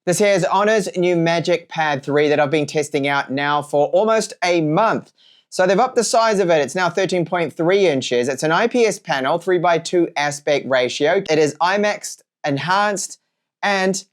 This here is Honor's new MagicPad 3 that I've been testing out now for almost a month. So they've upped the size of it. It's now 13.3 inches. It's an IPS panel, 3:2 aspect ratio. It is IMAX enhanced, and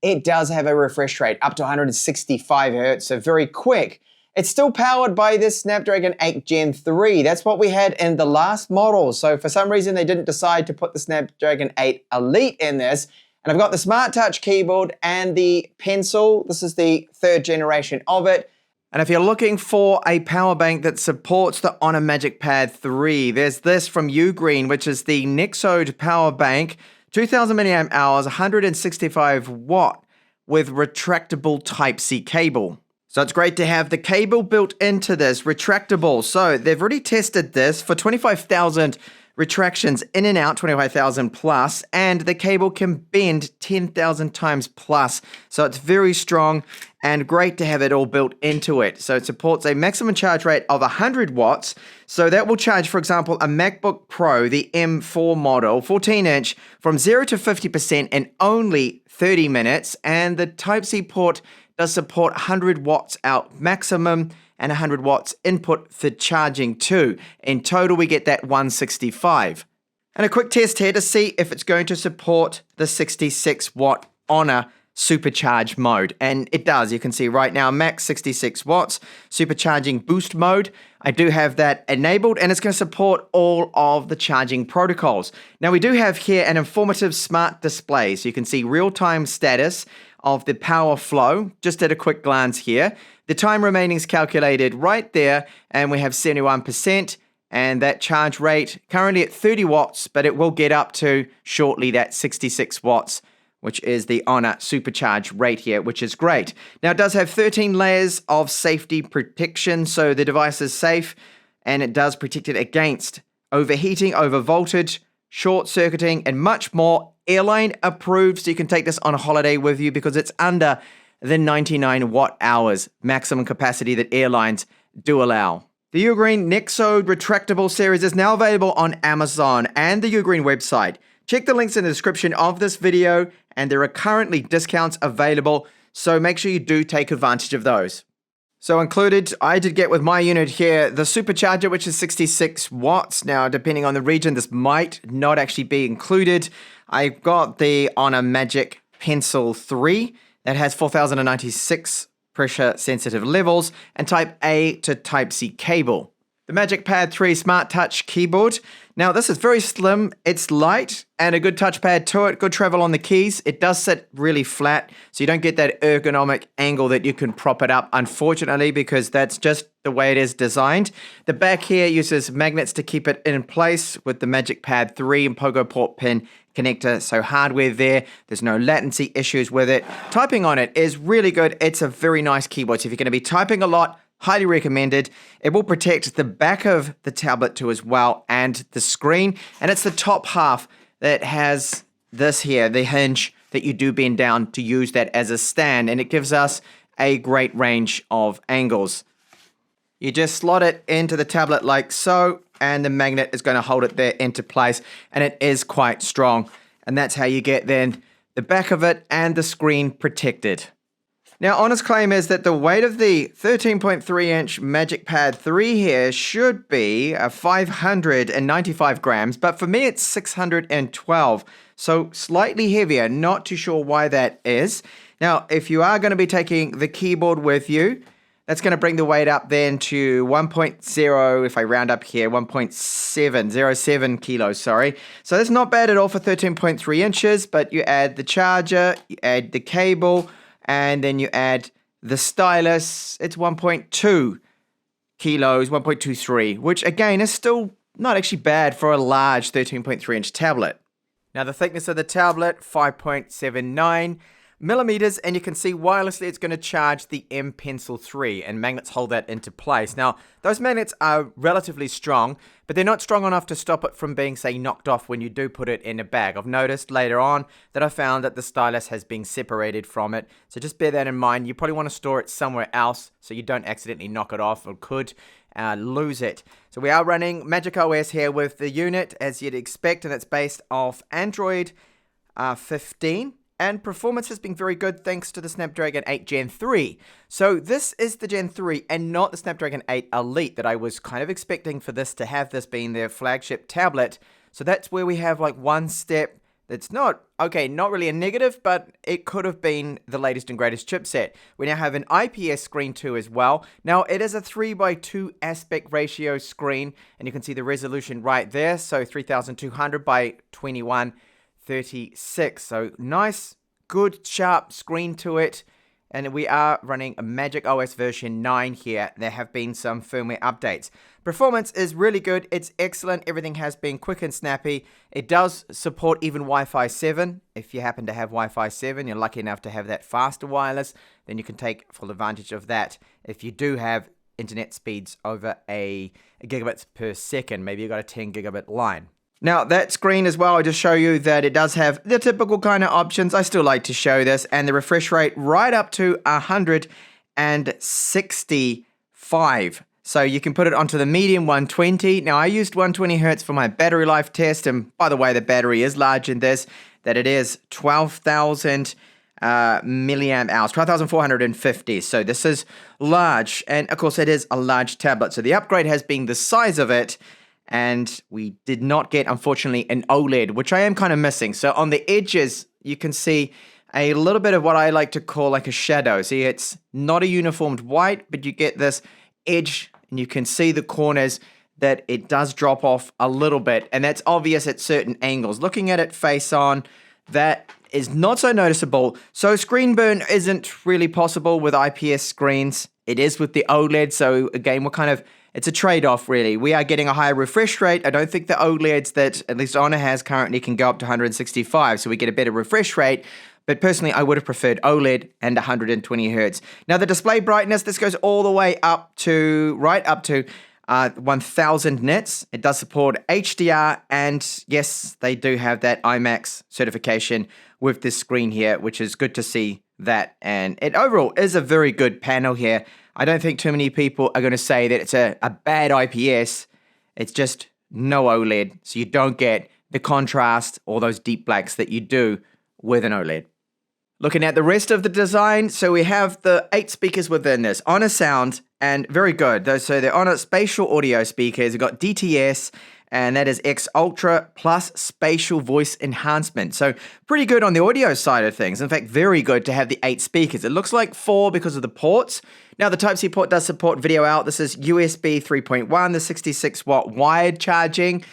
it does have a refresh rate up to 165 Hz, so very quick. It's still powered by this Snapdragon 8 Gen 3. That's what we had in the last model. So for some reason, they didn't decide to put the Snapdragon 8 Elite in this. And I've got the Smart Touch keyboard and the pencil. This is the 3rd generation of it. And if you're looking for a power bank that supports the Honor MagicPad 3, there's this from UGREEN, which is the Nexode power bank, 2000 milliamp hours, 165 watt with retractable Type-C cable. So it's great to have the cable built into this, retractable. So they've already tested this for 25,000 retractions in and out, 25,000 plus, and the cable can bend 10,000 times plus. So it's very strong and great to have it all built into it. So it supports a maximum charge rate of 100 watts. So that will charge, for example, a MacBook Pro, the M4 model, 14-inch, from 0 to 50% in only 30 minutes. And the Type-C port does support 100 watts out maximum and 100 watts input for charging too. In total, we get that 165. And a quick test here to see if it's going to support the 66 watt Honor supercharge mode. And it does. You can see right now, max 66 watts, supercharging boost mode. I do have that enabled, and it's going to support all of the charging protocols. Now, we do have here an informative smart display, so you can see real-time status of the power flow, just at a quick glance here. The time remaining is calculated right there, and we have 71%, and that charge rate currently at 30 watts, but it will get up to shortly that 66 watts, which is the Honor supercharge rate here, which is great. Now, it does have 13 layers of safety protection, so the device is safe, and it does protect it against overheating, overvoltage, short-circuiting, and much more. Airline approved, so you can take this on a holiday with you because it's under the 99 watt hours maximum capacity that airlines do allow. The UGREEN Nexode Retractable series is now available on Amazon and the UGREEN website. Check the links in the description of this video, and there are currently discounts available, so make sure you do take advantage of those. So included, I did get with my unit here, the supercharger, which is 66 watts. Now, depending on the region, this might not actually be included. I've got the Honor Magic Pencil 3 that has 4096 pressure sensitive levels and Type A to Type-C cable. The MagicPad 3 Smart Touch keyboard. Now, this is very slim, it's light, and a good touchpad to it, good travel on the keys. It does sit really flat, so you don't get that ergonomic angle that you can prop it up, unfortunately, because that's just the way it is designed. The back here uses magnets to keep it in place with the MagicPad 3 and Pogo port pin connector, so hardware there's no latency issues with it. Typing on it is really good. It's a very nice keyboard, so if you're going to be typing a lot, highly recommended. It will protect the back of the tablet too as well, and the screen. And it's the top half that has this here, the hinge that you do bend down to use that as a stand, and it gives us a great range of angles. You just slot it into the tablet like so, and the magnet is going to hold it there into place, and it is quite strong. And that's how you get then the back of it and the screen protected. Now, Honor's claim is that the weight of the 13.3-inch MagicPad 3 here should be 595 grams, but for me it's 612, so slightly heavier. Not too sure why that is. Now, if you are going to be taking the keyboard with you, that's going to bring the weight up then to 1.0, if I round up here, 1.707 kilos, sorry. So that's not bad at all for 13.3 inches, but you add the charger, you add the cable, and then you add the stylus. It's 1.2 kilos, 1.23, which again is still not actually bad for a large 13.3-inch tablet. Now the thickness of the tablet, 5.79 millimeters, and you can see wirelessly it's going to charge the M Pencil 3, and magnets hold that into place. Now, those magnets are relatively strong, but they're not strong enough to stop it from being, say, knocked off when you do put it in a bag. I've noticed later on that I found that the stylus has been separated from it, so just bear that in mind. You probably want to store it somewhere else so you don't accidentally knock it off or could lose it. So we are running Magic OS here with the unit, as you'd expect, and it's based off Android 15. and performance has been very good thanks to the Snapdragon 8 Gen 3. So this is the Gen 3 and not the Snapdragon 8 Elite that I was kind of expecting for this to have this being their flagship tablet. So that's where we have like one step that's not really a negative, but it could have been the latest and greatest chipset. We now have an IPS screen too as well. Now it is a 3:2 aspect ratio screen, and you can see the resolution right there. So 3200 by 2136. So nice, good, sharp screen to it. And we are running a Magic OS version 9 here. There have been some firmware updates. Performance is really good. It's excellent. Everything has been quick and snappy. It does support even Wi-Fi 7. If you happen to have Wi-Fi 7, you're lucky enough to have that faster wireless, then you can take full advantage of that. If you do have internet speeds over a gigabits per second, maybe you've got a 10 gigabit line. Now, that screen as well, I just show you that it does have the typical kind of options. I still like to show this, and the refresh rate right up to 165. So you can put it onto the medium 120. Now, I used 120 Hertz for my battery life test, and by the way, the battery is large in this, that it is 12,000 milliamp hours, 12,450. So this is large, and of course, it is a large tablet. So the upgrade has been the size of it. And we did not get, unfortunately, an OLED, which I am kind of missing. So on the edges, you can see a little bit of what I like to call like a shadow. See, it's not a uniformed white, but you get this edge, and you can see the corners that it does drop off a little bit. And that's obvious at certain angles. Looking at it face on, that is not so noticeable. So screen burn isn't really possible with IPS screens. It is with the OLED. So again, it's a trade-off, really. We are getting a higher refresh rate. I don't think the OLEDs that at least Honor has currently can go up to 165, so we get a better refresh rate. But personally, I would have preferred OLED and 120 Hertz. Now, the display brightness, this goes all the way up to, 1000 nits. It does support HDR, and yes, they do have that IMAX certification with this screen here, which is good to see that. And it overall is a very good panel here. I don't think too many people are going to say that it's a bad IPS. It's just no OLED, so you don't get the contrast or those deep blacks that you do with an OLED. Looking at the rest of the design, so we have the 8 speakers within this. Honor sound, and very good. So they're Honor spatial audio speakers. We've got DTS, and that is X Ultra plus spatial voice enhancement. So pretty good on the audio side of things. In fact, very good to have the 8 speakers. It looks like 4 because of the ports. Now, the Type-C port does support video out. This is USB 3.1, the 66-watt wired charging.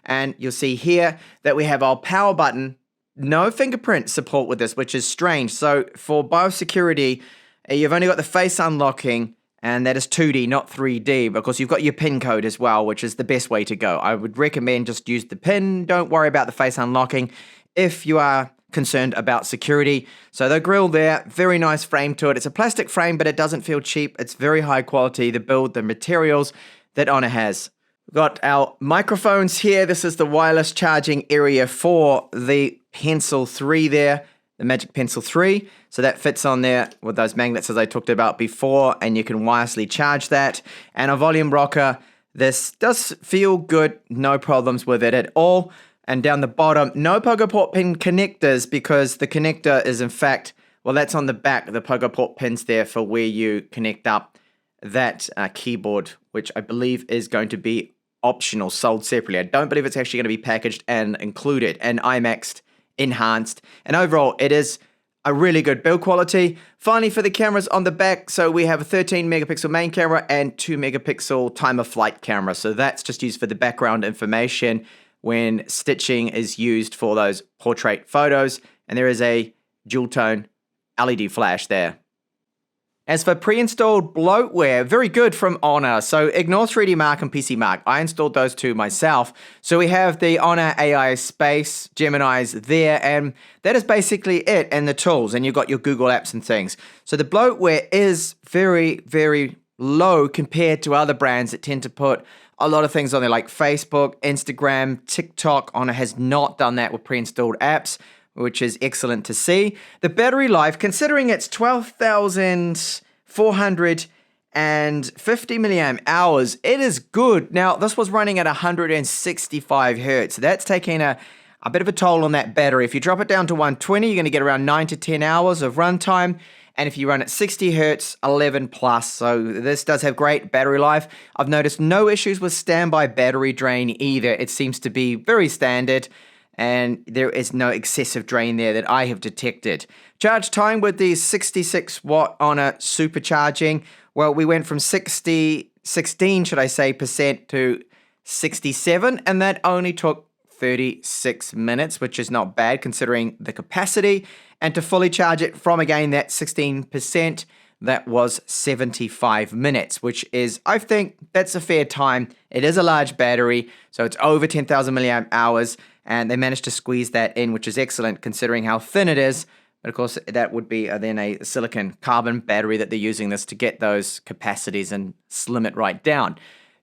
And you'll see here that we have our power button. No fingerprint support with this, which is strange. So for biosecurity, you've only got the face unlocking, and that is 2D, not 3D, because you've got your PIN code as well, which is the best way to go. I would recommend just use the PIN. Don't worry about the face unlocking if you are concerned about security. So the grill there, very nice frame to it. It's a plastic frame, but it doesn't feel cheap. It's very high quality, the build, the materials that Honor has. We've got our microphones here. This is the wireless charging area for the Pencil 3 there, the Magic Pencil 3. So that fits on there with those magnets as I talked about before, and you can wirelessly charge that. And a volume rocker. This does feel good, no problems with it at all. And down the bottom, no Pogo Port pin connectors, because the connector is in fact, well, that's on the back, the Pogo Port pins there for where you connect up that keyboard, which I believe is going to be optional, sold separately. I don't believe it's actually going to be packaged and included and IMAXed, enhanced. And overall, it is a really good build quality. Finally, for the cameras on the back, so we have a 13 megapixel main camera and 2 megapixel time of flight camera. So that's just used for the background information when stitching is used for those portrait photos. And there is a dual tone LED flash there. As for pre-installed bloatware, very good from Honor. So ignore 3D Mark and PC Mark. I installed those two myself. So we have the Honor AI Space, Gemini's there, and that is basically it, and the tools. And you've got your Google apps and things. So the bloatware is very, very low compared to other brands that tend to put a lot of things on there like Facebook, Instagram, TikTok. Honor has not done that with pre-installed apps, which is excellent to see. The battery life, considering it's 12,450 milliamp hours, it is good. Now, this was running at 165 hertz. That's taking a a bit of a toll on that battery. If you drop it down to 120, you're going to get around 9 to 10 hours of runtime. And if you run at 60 Hertz, 11 plus. So this does have great battery life. I've noticed no issues with standby battery drain either. It seems to be very standard, and there is no excessive drain there that I have detected. Charge time with the 66 watt on a supercharging. Well, we went from 16% to 67, and that only took 36 minutes, which is not bad considering the capacity. And to fully charge it from, again, that 16%, that was 75 minutes, which is, I think, that's a fair time. It is a large battery, so it's over 10,000 milliamp hours, and they managed to squeeze that in, which is excellent considering how thin it is. But of course, that would be then a silicon carbon battery that they're using this to get those capacities and slim it right down.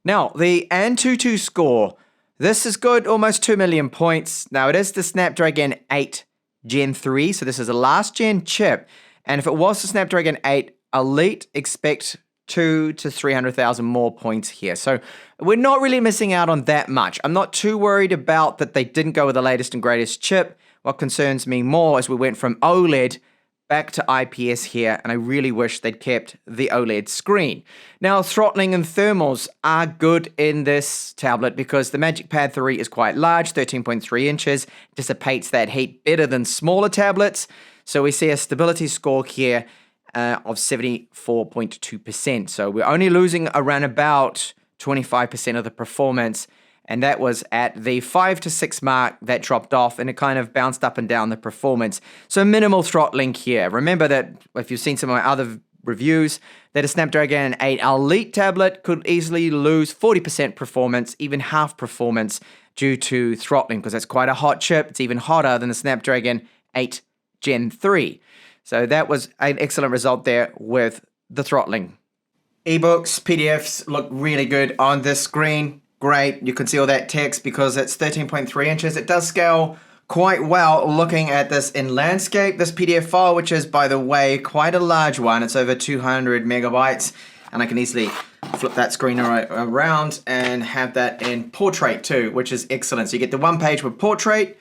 Now, the Antutu score. This is good, almost 2 million points. Now, it is the Snapdragon 8 Gen 3, so this is a last gen chip. And if it was the Snapdragon 8 Elite, expect 200,000 to 300,000 more points here. So we're not really missing out on that much. I'm not too worried about that they didn't go with the latest and greatest chip. What concerns me more is we went from OLED back to IPS here, and I really wish they'd kept the OLED screen. Now, throttling and thermals are good in this tablet because the MagicPad 3 is quite large, 13.3 inches, dissipates that heat better than smaller tablets. So we see a stability score here of 74.2%. So we're only losing around about 25% of the performance. And that was at the 5 to 6 mark that dropped off, and it kind of bounced up and down the performance. So minimal throttling here. Remember that if you've seen some of my other reviews, that a Snapdragon 8 Elite tablet could easily lose 40% performance, even half performance, due to throttling, because that's quite a hot chip. It's even hotter than the Snapdragon 8 Gen 3. So that was an excellent result there with the throttling. eBooks, PDFs look really good on this screen. Great, you can see all that text because it's 13.3 inches. It does scale quite well looking at this in landscape. This PDF file, which is, by the way, quite a large one. It's over 200 megabytes, and I can easily flip that screen around and have that in portrait too, which is excellent. So you get the one page with portrait,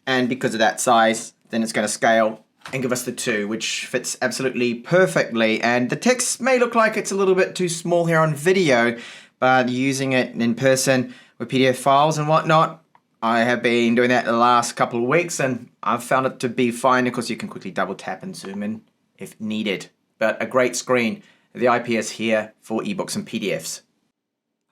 and because of that size, then it's going to scale and give us the 2, which fits absolutely perfectly. And the text may look like it's a little bit too small here on video, but using it in person with PDF files and whatnot, I have been doing that the last couple of weeks, and I've found it to be fine. Of course, you can quickly double tap and zoom in if needed. But a great screen, the IPS here for ebooks and PDFs.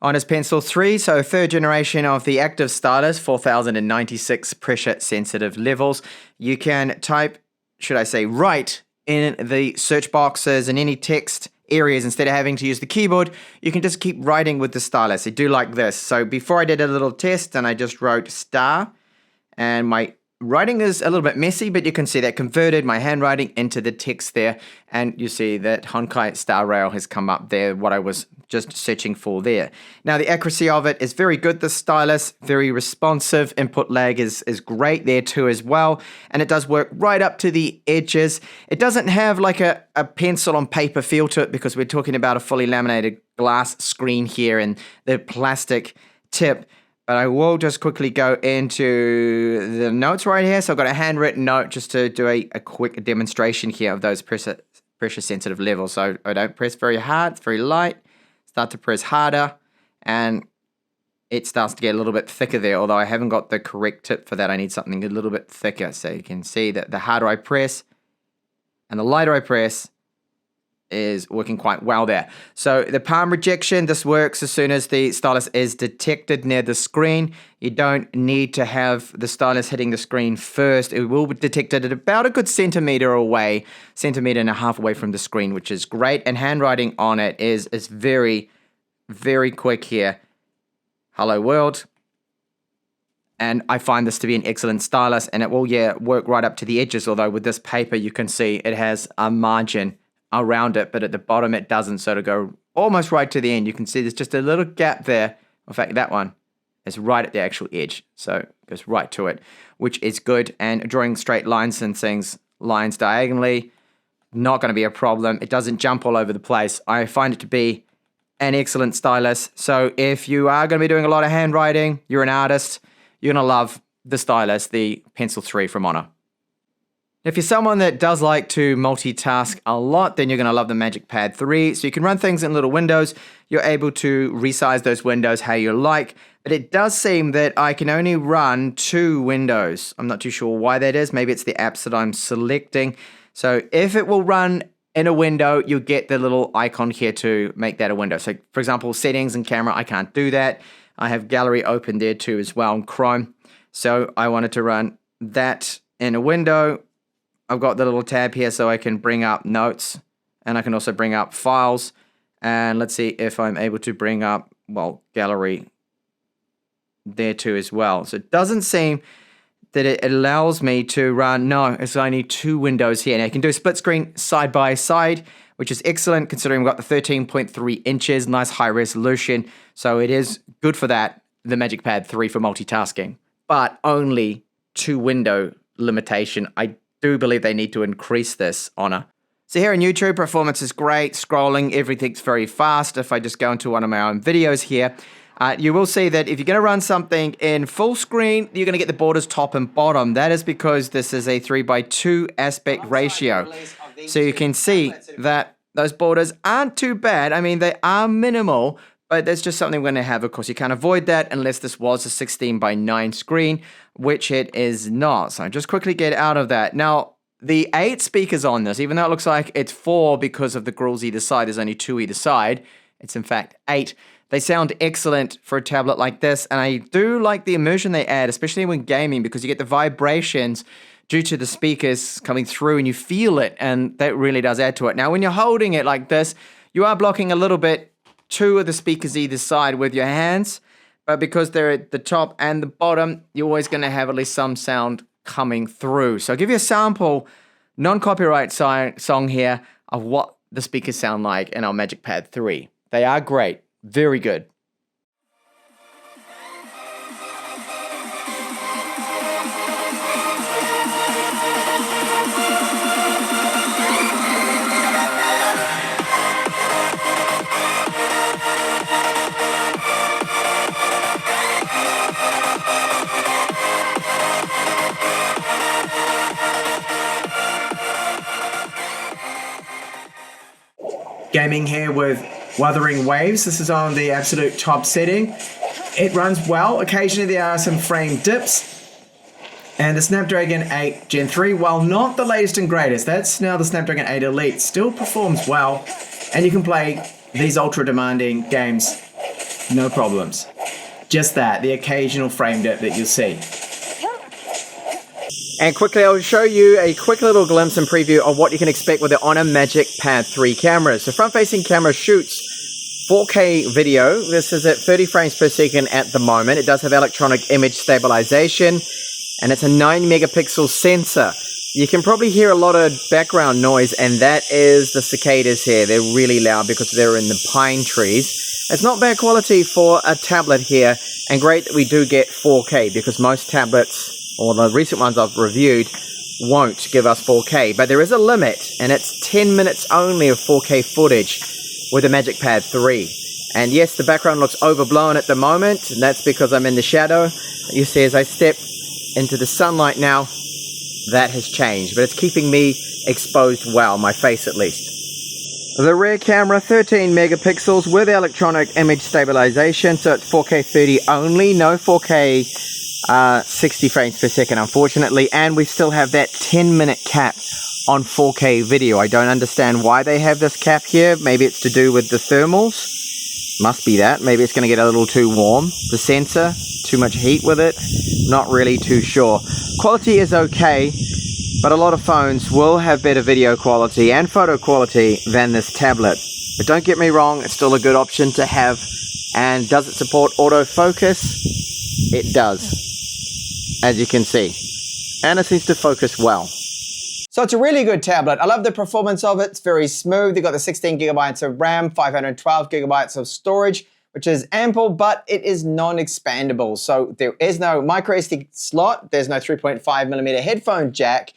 Honors Pencil 3, so third generation of the active stylus, 4096 pressure sensitive levels. You can type, should I say, write in the search boxes and any text areas instead of having to use the keyboard. You can just keep writing with the stylus. I do like this. So before I did a little test and I just wrote star, and my writing is a little bit messy, but you can see that converted my handwriting into the text there, and you see that Honkai Star Rail has come up there, what I was just searching for there. Now, the accuracy of it is very good, the stylus, very responsive. Input lag is great there too as well, and it does work right up to the edges. It doesn't have like a pencil on paper feel to it because we're talking about a fully laminated glass screen here and the plastic tip. But I will just quickly go into the notes right here. So I've got a handwritten note just to do a quick demonstration here of those pressure sensitive levels. So I don't press very hard, it's very light. Start to press harder, and it starts to get a little bit thicker there, although I haven't got the correct tip for that. I need something a little bit thicker. So you can see that the harder I press and the lighter I press is working quite well there. So the palm rejection, this works as soon as the stylus is detected near the screen. You don't need to have the stylus hitting the screen first. It will be detected at about a good centimeter away, centimeter and a half away from the screen, which is great. And handwriting on it is very, very quick here. Hello world. And I find this to be an excellent stylus, and it will, work right up to the edges, although with this paper you can see it has a margin around it, but at the bottom it doesn't, so to go almost right to the end, you can see there's just a little gap there. In fact, that one is right at the actual edge, so it goes right to it, which is good. And drawing straight lines and things, lines diagonally, not going to be a problem. It doesn't jump all over the place. I find it to be an excellent stylus. So if you are going to be doing a lot of handwriting, you're an artist, you're going to love the stylus, the Pencil 3 from Honor. If you're someone that does like to multitask a lot, then you're going to love the MagicPad 3. So you can run things in little windows. You're able to resize those windows how you like. But it does seem that I can only run 2 windows. I'm not too sure why that is. Maybe it's the apps that I'm selecting. So if it will run in a window, you'll get the little icon here to make that a window. So for example, settings and camera, I can't do that. I have gallery open there too as well in Chrome. So I wanted to run that in a window. I've got the little tab here so I can bring up notes, and I can also bring up files. And let's see if I'm able to bring up, well, gallery there too as well. So it doesn't seem that it allows me to run, no, it's only 2 windows here. Now you can do split screen side by side, which is excellent considering we've got the 13.3 inches, nice high resolution. So it is good for that, the MagicPad 3 for multitasking, but only 2 window limitation. I do believe they need to increase this, Honor. So here on YouTube, performance is great. Scrolling, everything's very fast. If I just go into one of my own videos here, you will see that if you're going to run something in full screen, you're going to get the borders top and bottom. That is because this is a 3:2 aspect ratio. So you can see that those borders aren't too bad. I mean, they are minimal, but that's just something we're going to have. Of course, you can't avoid that unless this was a 16:9 screen, which it is not. So just quickly get out of that. Now, the 8 speakers on this, even though it looks like it's 4 because of the grills either side, there's only 2 either side. It's in fact 8. They sound excellent for a tablet like this, and I do like the immersion they add, especially when gaming, because you get the vibrations due to the speakers coming through and you feel it, and that really does add to it. Now, when you're holding it like this, you are blocking a little bit 2 of the speakers either side with your hands, but because they're at the top and the bottom, you're always going to have at least some sound coming through. So I'll give you a sample, non-copyright song here of what the speakers sound like in our MagicPad 3. They are great. Very good. Gaming here with Wuthering Waves. This is on the absolute top setting. It runs well. Occasionally there are some frame dips. And the Snapdragon 8 Gen 3, while not the latest and greatest, that's now the Snapdragon 8 Elite, still performs well. And you can play these ultra demanding games, no problems. Just that, the occasional frame dip that you'll see. And quickly, I'll show you a quick little glimpse and preview of what you can expect with the Honor MagicPad 3 cameras. The front-facing camera shoots 4K video. This is at 30 frames per second at the moment. It does have electronic image stabilization, and it's a 9 megapixel sensor. You can probably hear a lot of background noise, and that is the cicadas here. They're really loud because they're in the pine trees. It's not bad quality for a tablet here, and great that we do get 4K because most tablets, or the recent ones I've reviewed, won't give us 4K. But there is a limit, and it's 10 minutes only of 4K footage with the MagicPad 3. And yes, the background looks overblown at the moment, and that's because I'm in the shadow. You see, as I step into the sunlight now, that has changed, but it's keeping me exposed well, my face at least. The rear camera, 13 megapixels with electronic image stabilization, so it's 4K 30 only, no 4K 60 frames per second, unfortunately, and we still have that 10-minute cap on 4K video. I don't understand why they have this cap here. Maybe it's to do with the thermals. Must be that. Maybe it's going to get a little too warm. The sensor, too much heat with it. Not really too sure. Quality is okay, but a lot of phones will have better video quality and photo quality than this tablet. But don't get me wrong, it's still a good option to have. And does it support autofocus? It does, as you can see, and it seems to focus well. So it's a really good tablet. I love the performance of it. It's very smooth. You've got the 16 gigabytes of RAM, 512 gigabytes of storage, which is ample, but it is non-expandable. So there is no micro SD slot. There's no 3.5 millimeter headphone jack.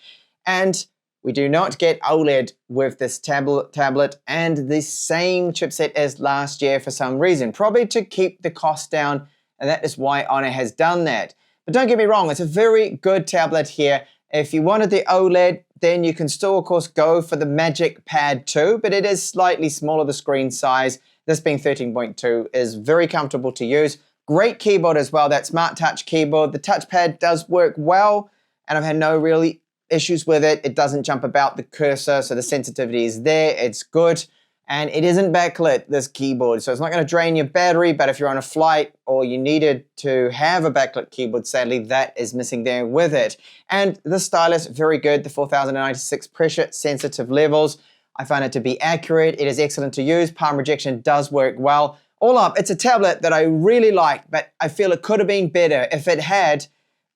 And we do not get OLED with this tablet and the same chipset as last year for some reason, probably to keep the cost down. And that is why Honor has done that. But don't get me wrong, it's a very good tablet here. If you wanted the OLED, then you can still, of course, go for the MagicPad 2, but it is slightly smaller, the screen size. This being 13.2 is very comfortable to use. Great keyboard as well, that Smart Touch keyboard. The touchpad does work well, and I've had no really issues with it. It doesn't jump about the cursor, so the sensitivity is there. It's good. And it isn't backlit, this keyboard, so it's not going to drain your battery, but if you're on a flight or you needed to have a backlit keyboard, sadly, that is missing there with it. And the stylus, very good, the 4096 pressure sensitive levels. I find it to be accurate. It is excellent to use. Palm rejection does work well. All up, it's a tablet that I really like, but I feel it could have been better if it had.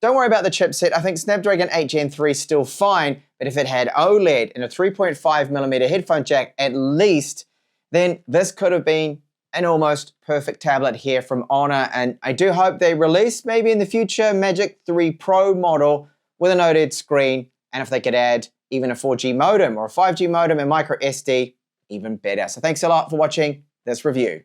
Don't worry about the chipset. I think Snapdragon 8 Gen 3 is still fine, but if it had OLED and a 3.5mm headphone jack at least, then this could have been an almost perfect tablet here from Honor. And I do hope they release maybe in the future Magic 3 Pro model with an OLED screen. And if they could add even a 4G modem or a 5G modem and micro SD, even better. So thanks a lot for watching this review.